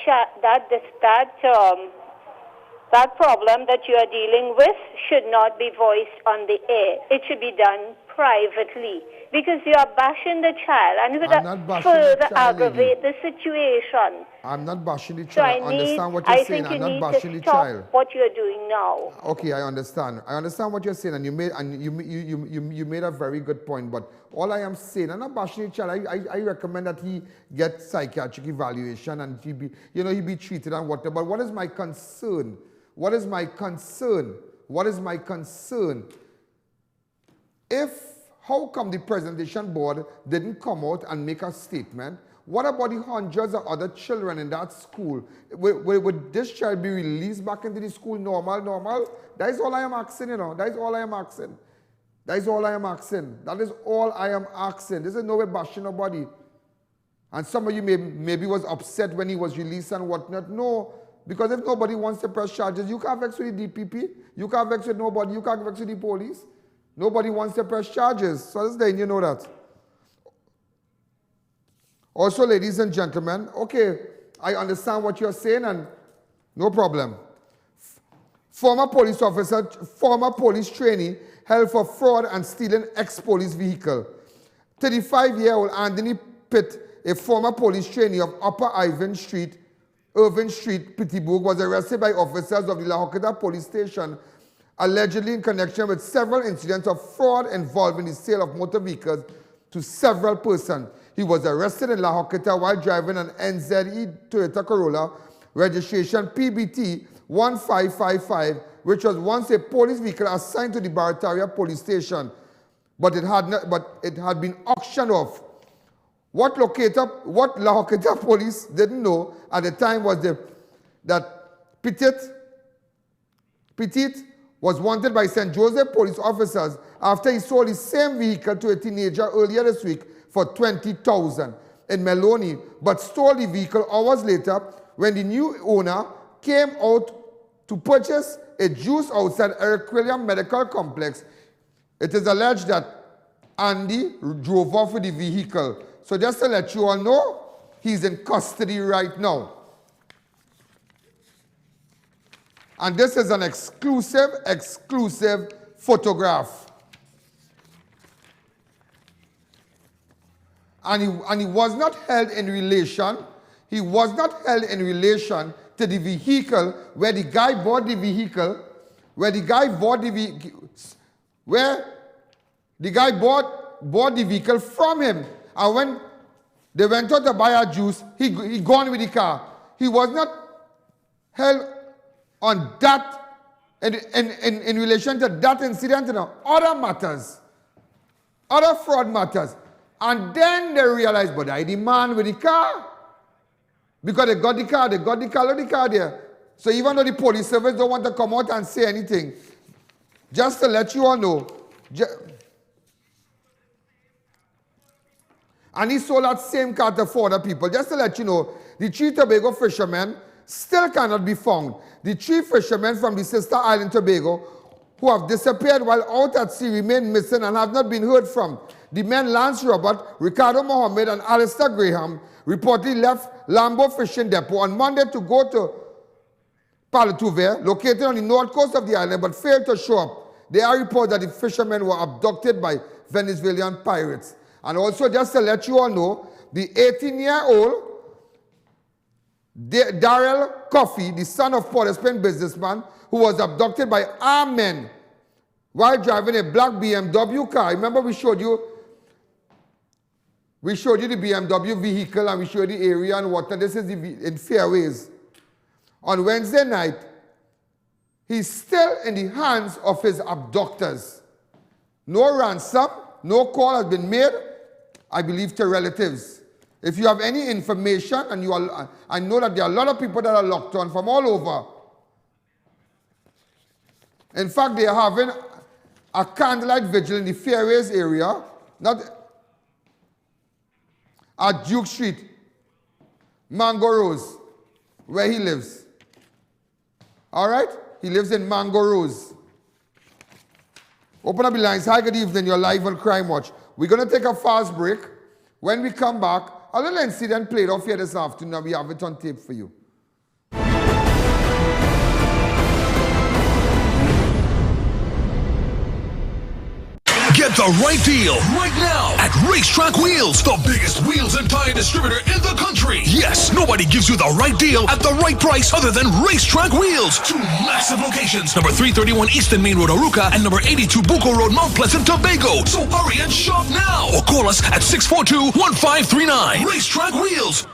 problem that you are dealing with should not be voiced on the air. It should be done privately because you are bashing the child and it would further aggravate the situation. I'm not bashing the So child. I understand what you're saying. I'm not bashing the child. What you're doing now. Okay, I understand. I understand what you're saying, and you made a very good point. But all I am saying, I'm not bashing the child. I recommend that he get psychiatric evaluation and he be treated and whatever. But what is my concern? What is my concern? What is my concern? How come the Presentation Board didn't come out and make a statement? What about the hundreds of other children in that school? Would this child be released back into the school normal? That is all I am asking, you know. That is all I am asking. That is all I am asking. That is all I am asking. This is no way bashing nobody. And some of you maybe was upset when he was released and whatnot. No, because if nobody wants to press charges, you can't vex with the DPP. You can't vex with nobody. You can't vex with the police. Nobody wants to press charges. So that's then you know that. Also, ladies and gentlemen, okay, I understand what you're saying and no problem. Former police officer, former police trainee held for fraud and stealing ex-police vehicle. 35-year-old Anthony Pitt, a former police trainee of Upper Irving Street, Pittsburgh, was arrested by officers of the La Joqueta police station, allegedly in connection with several incidents of fraud involving the sale of motor vehicles to several persons. He was arrested in La Joqueta while driving an NZE Toyota Corolla, registration PBT 1555, which was once a police vehicle assigned to the Barataria police station, but it had been auctioned off. What La Joqueta police didn't know at the time was that Petit was wanted by St. Joseph police officers after he sold the same vehicle to a teenager earlier this week for $20,000 in Meloni, but stole the vehicle hours later when the new owner came out to purchase a juice outside Eric William Medical Complex. It is alleged that Andy drove off with the vehicle. So just to let you all know, he's in custody right now. And this is an exclusive photograph. And he was not held in relation. He was not held in relation to the vehicle where the guy bought the vehicle, where the guy bought the vehicle from him. And when they went out to buy a juice, he gone with the car. He was not held on that in relation to that incident and other matters, other fraud matters. And then they realized, but I the man with the car. Because they got the car there. So even though the police service don't want to come out and say anything, just to let you all know, and he sold that same car to 4 other people. Just to let you know, the 3 Tobago fishermen still cannot be found. The 3 fishermen from the sister island Tobago who have disappeared while out at sea remain missing and have not been heard from. The men Lance Robert, Ricardo Mohammed, and Alistair Graham reportedly left Lambo Fishing Depot on Monday to go to Palatuve, located on the north coast of the island, but failed to show up. There are reports that the fishermen were abducted by Venezuelan pirates. And also, just to let you all know, the 18-year-old Darrell Coffey, the son of Port au Prince businessman, who was abducted by armed men while driving a black BMW car. Remember we showed you the BMW vehicle and we showed the area and whatnot. This is in Fairways. On Wednesday night, he's still in the hands of his abductors. No ransom, no call has been made, I believe, to relatives. If you have any information, and I know that there are a lot of people that are locked on from all over. In fact, they are having a candlelight vigil in the Fairways area, not at Duke Street, Mango Rose, where he lives. All right? He lives in Mango Rose. Open up the lines. Hi, good evening. You're live on Crime Watch. We're going to take a fast break. When we come back, a little incident played off here this afternoon, and we have it on tape for you. Get the right deal right now at Racetrack Wheels, the biggest wheels and tire distributor in the country. Yes, nobody gives you the right deal at the right price other than Racetrack Wheels. 2 massive locations, number 331 Eastern Main Road, Aruca, and number 82 Bucco Road, Mount Pleasant, Tobago. So hurry and shop now, or call us at 642-1539. Racetrack Wheels.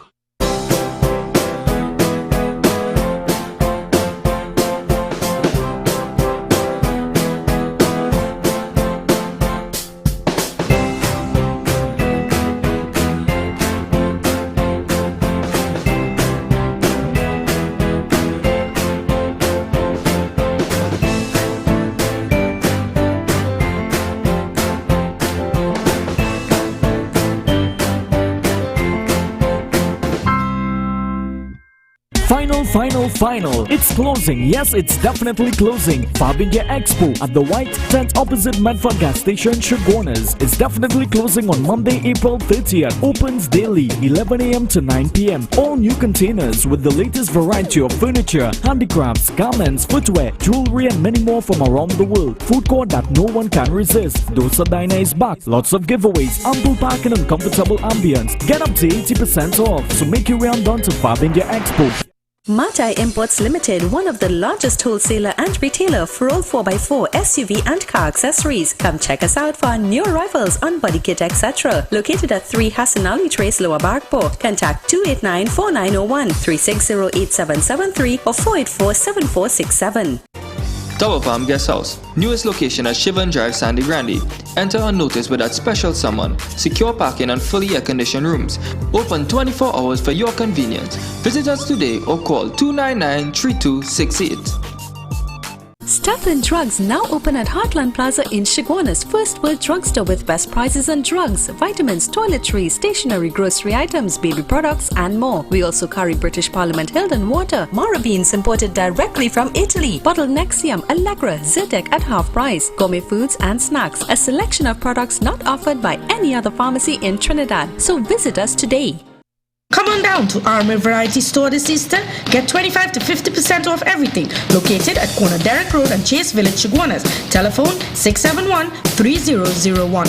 Final. It's closing. Yes, it's definitely closing. Farbinja Expo at the White Tent opposite Medford gas station, Chaguanas. It's definitely closing on Monday, April 30th. Opens daily, 11 a.m. to 9 p.m. All new containers with the latest variety of furniture, handicrafts, garments, footwear, jewelry, and many more from around the world. Food court that no one can resist. Dosa Diner is back. Lots of giveaways, ample parking and comfortable ambience. Get up to 80% off. So make your way on down to Farbinja Expo. Matai Imports Limited, one of the largest wholesaler and retailer for all 4x4, SUV and car accessories. Come check us out for our new arrivals on body kit, etc. Located at 3 Hassan Ali Trace, Lower Barkport. Contact 289-4901, 360-8773 or 484-7467. Tower Farm Guest House, newest location at Shivan Drive, Sandy Grande. Enter unnoticed with that special someone. Secure parking and fully air-conditioned rooms. Open 24 hours for your convenience. Visit us today or call 299-3268. Stefan Drugs now open at Heartland Plaza in Shiguana's first world drugstore with best prices on drugs, vitamins, toiletries, stationery, grocery items, baby products and more. We also carry British Parliament Hilden water, Mara beans imported directly from Italy, bottled Nexium, Allegra, Zyrtec at half price, gourmet foods and snacks, a selection of products not offered by any other pharmacy in Trinidad. So visit us today. Come on down to Armour Variety Store this Easter. Get 25 to 50% off everything. Located at corner Derrick Road and Chase Village, Chaguanas. Telephone 671-3001.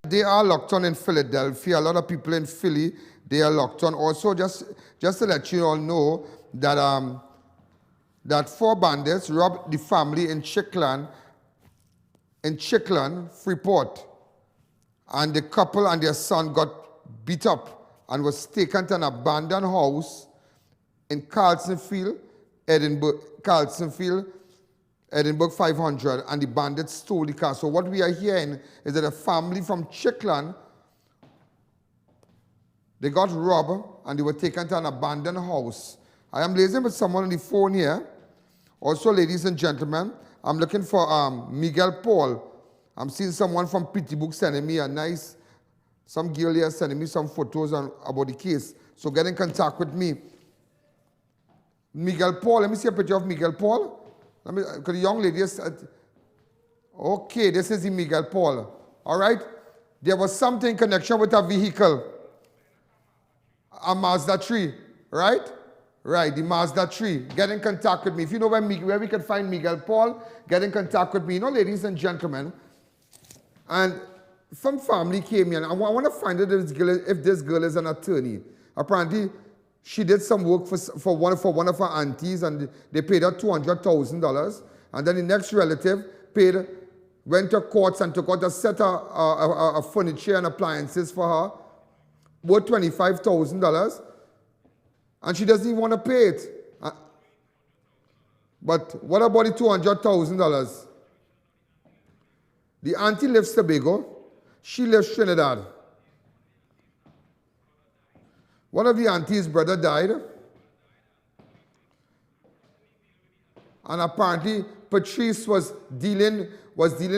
They are locked on in Philadelphia. A lot of people in Philly, they are locked on. Also, just to let you all know that that 4 bandits robbed the family in Chiclan, Freeport, and the couple and their son got beat up and was taken to an abandoned house in Carlsonfield, Edinburgh 500, and the bandits stole the car. So what we are hearing is that a family from Chiclan, they got robbed and they were taken to an abandoned house. I am liaising with someone on the phone here. Also, ladies and gentlemen, I'm looking for Miguel Paul. I'm seeing someone from Pittsburgh sending me some girl here sending me some photos about the case. So get in contact with me. Miguel Paul, let me see a picture of Miguel Paul. Because the young lady said, okay, this is the Miguel Paul. All right? There was something in connection with a vehicle. A Mazda 3, right? Right, the Mazda 3. Get in contact with me. If you know where we can find Miguel Paul, get in contact with me. You know, ladies and gentlemen, and some family came here, and I want to find out if this girl is an attorney. Apparently, she did some work for one of her aunties, and they paid her $200,000. And then the next relative went to courts and took out a set of furniture and appliances for her, worth $25,000. And she doesn't even want to pay it. But what about the $200,000? The auntie lives Tobago. She lives Trinidad. One of the auntie's brother died. And apparently Patrice was dealing with the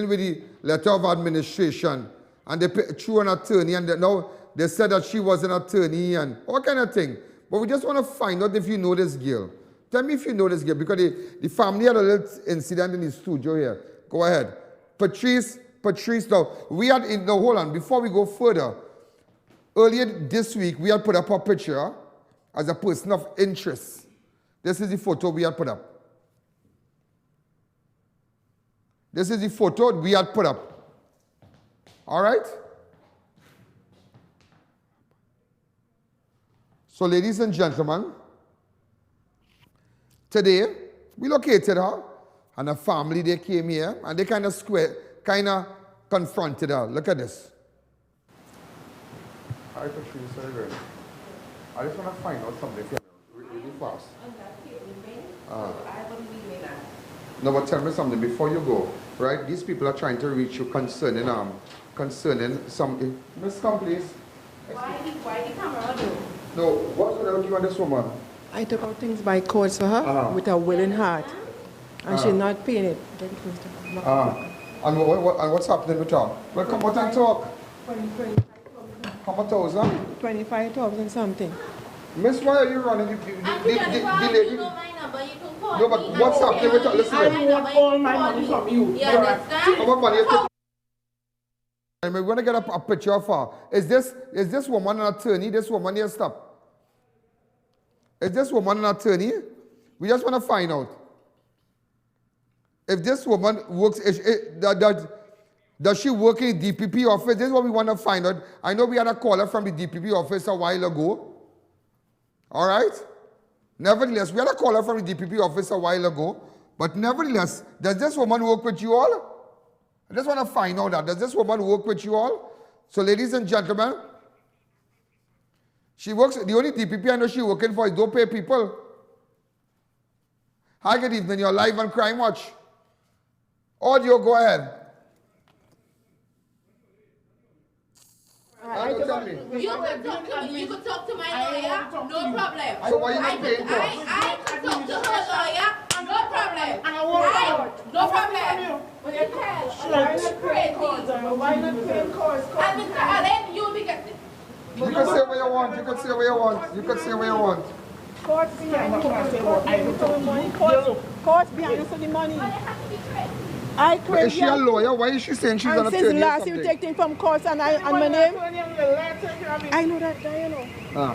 letter of administration. And they threw an attorney, and now they said that she was an attorney and all kind of thing. But we just want to find out if you know this girl. Tell me if you know this girl, because the family had a little incident in the studio here. Go ahead. Patrice, now, hold on, before we go further, earlier this week, we had put up a picture as a person of interest. This is the photo we had put up. This is the photo we had put up. All right? So, ladies and gentlemen, today we located her, and a family, they came here, and they kind of confronted her. Look at this. Hi, Patrice. I just want to find out something really fast. No, but tell me something before you go. Right? These people are trying to reach you concerning some. Miss, come please. Why the camera though? No, what's going on with this woman? I took out things by courts for her with a willing heart. And she's not paying it. And what's happening with her? Well, come out and talk. 1,000? 25,000 something. Miss, why are you running? The lady. No, but what's happening with her? Listen. I want all my money from you. How much money you take? We're going to get a picture of her. Is this woman an attorney? This woman here, stop. Is this woman an attorney? We just want to find out. If this woman works, does she work in the DPP office? This is what we want to find out. I know we had a caller from the DPP office a while ago. All right? Nevertheless, we had a caller from the DPP office a while ago. But nevertheless, does this woman work with you all? I just want to find out that. Does this woman work with you all? So, ladies and gentlemen, she works, the only DPP I know she's working for is don't pay people. Hi, good evening. You're live on Crime Watch. Audio, go ahead. Tell me. You could talk to me. You could talk to my lawyer. No problem. So why you not paying court? I could talk to her lawyer. No problem. No problem. But you tell. Why not paying court? Why not paying court? And Mr. Allen, you'll be getting. You can say what you want. You can say what you want. You can say what you want. Court's behind you. Court's behind you for the money. I But is she a lawyer? Why is she saying she's an attorney? Since last you take things from courts and my name. I know that, you know. Ah.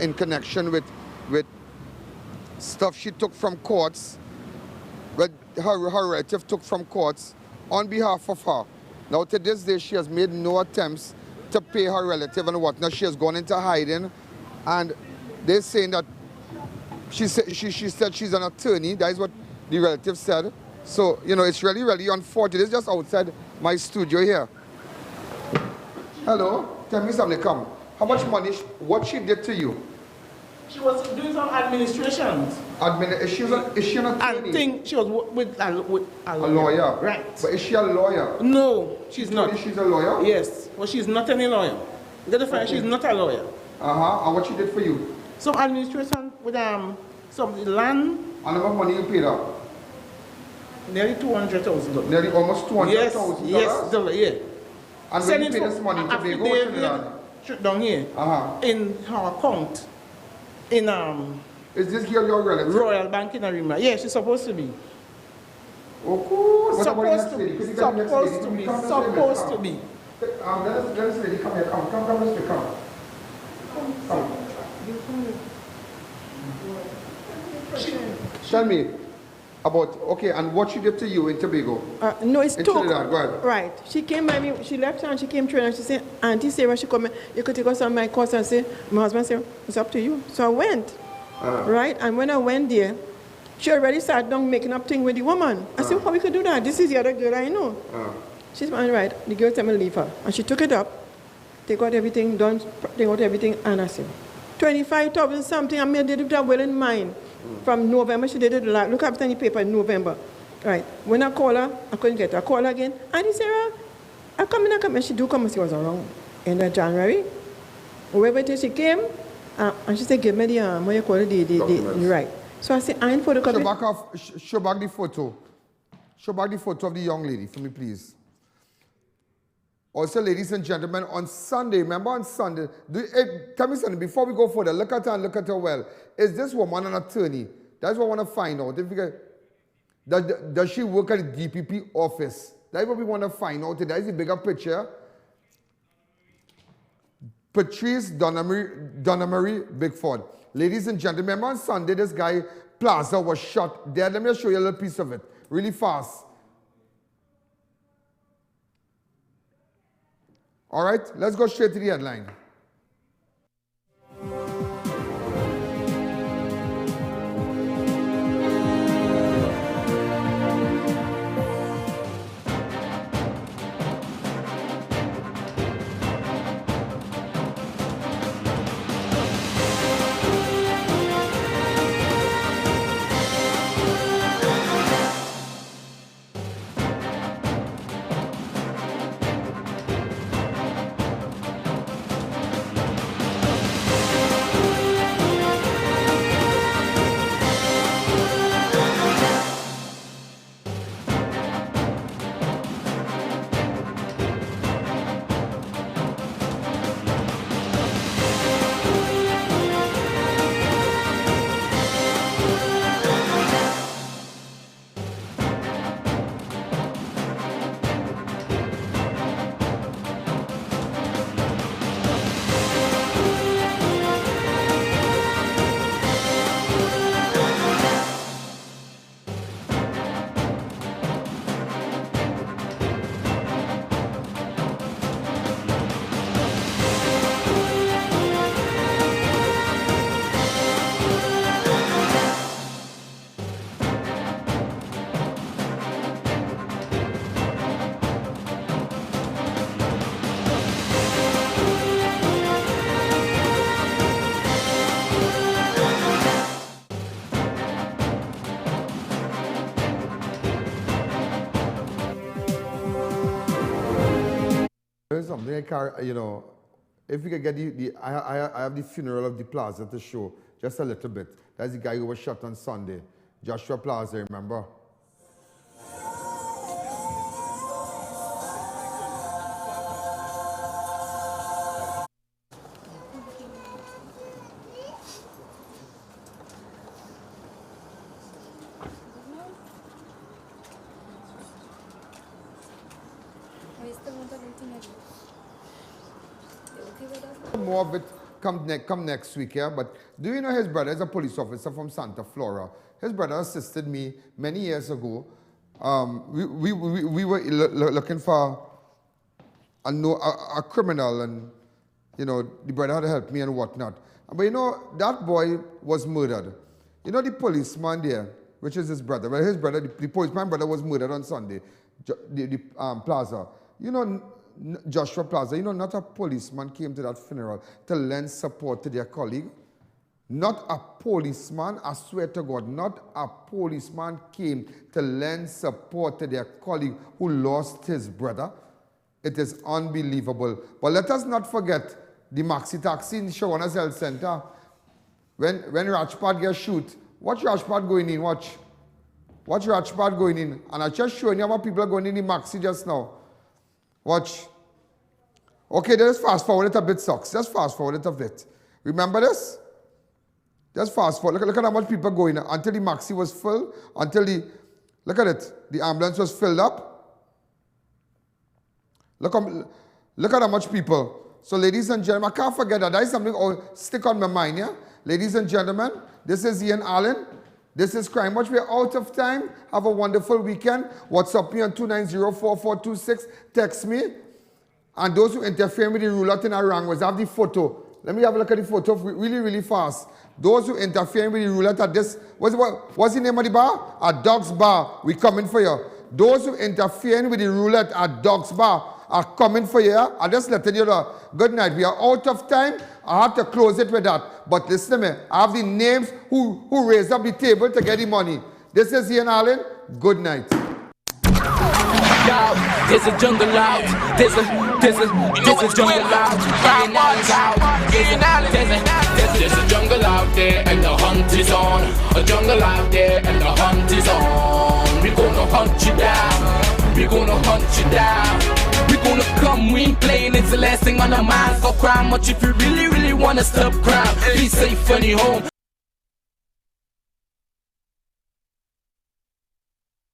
In connection with stuff she took from courts, what her relative took from courts on behalf of her. Now to this day she has made no attempts to pay her relative and whatnot. She has gone into hiding, and they're saying that she said she's an attorney. That is what the relative said. So, you know, it's really, really unfortunate. It's just outside my studio here. Hello, tell me something, come. How much money, what she did to you? She was doing some administrations. Is she an attorney? I think she was with a lawyer. Right. But is she a lawyer? No, she's not. She's a lawyer? Yes. Well, she's not any lawyer. The difference, she's not a lawyer. And what she did for you? Some administration with some land. And how much money you paid her? Nearly $200,000. Nearly almost $200,000? Yes, yeah. And when you pay this money to Tobago or Trinidad? Down here, in her account, in Is this girl your relative? Royal Bank in Arima. Yeah, she's supposed to be. Oh, cool. Supposed to be. Supposed to be. Supposed to be. Let us lady come here. Come, let's come. Tell me about, okay, and what she did to you in Tobago? No, it's two. Right. She came by me, she left and she came through and she said, Auntie Sarah, she come, you could take us on my course. And say, my husband said, it's up to you. So I went, right? And when I went there, she already sat down making up thing with the woman. I said, how we could do that? This is the other girl I know. She's right. The girl told me to leave her. And she took it up, take out everything, take out everything, and I said, 25,000 something, I made it with a will in mind. From November, she did it, look up the paper in November. Right. When I call her, I couldn't get her. I call her again. Auntie Sarah, I come in. She do come and she was around. End of January. Whoever it is, she came, and she said, give me the, what you call it, the right. So I said, I ain't photocopy. Show back the photo. Show back the photo of the young lady for me, please. Also, ladies and gentlemen, on Sunday, remember on Sunday, tell me something, before we go further, look at her and look at her well. Is this woman an attorney? That's what I want to find out. Does she work at the DPP office? That's what we want to find out. That is the bigger picture. Patrice Donamarie Bigford. Ladies and gentlemen, remember on Sunday, this guy, Plaza, was shot dead. Let me just show you a little piece of it, really fast. All right, let's go straight to the headline. something I carry, you know, if we could get I have the funeral of the Plaza to show just a little bit. That's the guy who was shot on Sunday. Joshua Plaza, remember? More of it come next week, yeah? But do you know his brother is a police officer from Santa Flora? His brother assisted me many years ago. We were looking for a criminal, and you know, the brother had to help me and whatnot. But you know, that boy was murdered. You know the policeman there, which is his brother. Well, his brother, the policeman brother was murdered on Sunday, the Plaza. You know, Joshua Plaza, you know, not a policeman came to that funeral to lend support to their colleague. Not a policeman, I swear to God, not a policeman came to lend support to their colleague who lost his brother. It is unbelievable. But let us not forget the maxi taxi in Shawarna's Health Center. When Rajpat gets shoot, watch Rajpat going in, watch. Watch Rajpat going in. And I just showing you how people are going in the maxi just now. Watch. Okay, just fast forward it a bit, Socks. Just fast forward it a bit. Remember this? Just fast forward. Look at how much people going until the maxi was full, until look at it, the ambulance was filled up. Look at how much people. So ladies and gentlemen, I can't forget that. That is something stick on my mind, yeah? Ladies and gentlemen, this is I.A.N. This is Crime Watch. We are out of time. Have a wonderful weekend. WhatsApp me on 290-4426. Text me. And those who interfere with the roulette in Arang was have the photo. Let me have a look at the photo really, really fast. Those who interfere with the roulette at this, what's the name of the bar? At Dog's Bar. We coming for you. Those who interfere with the roulette at Dog's Bar are coming for you. I'm just letting you know. Good night. We are out of time. I have to close it with that. But listen to me. I have the names who raised up the table to get the money. This is I.A.N. Good night. There's a jungle out. There's a jungle out. There's a jungle out there and the hunt is on. A jungle out there and the hunt is on. We're gonna hunt you down. We're gonna hunt you down. We're gonna come, we ain't playing, it's the last thing on our minds. Go crime much if you really, really wanna stop crime. Be safe, funny home.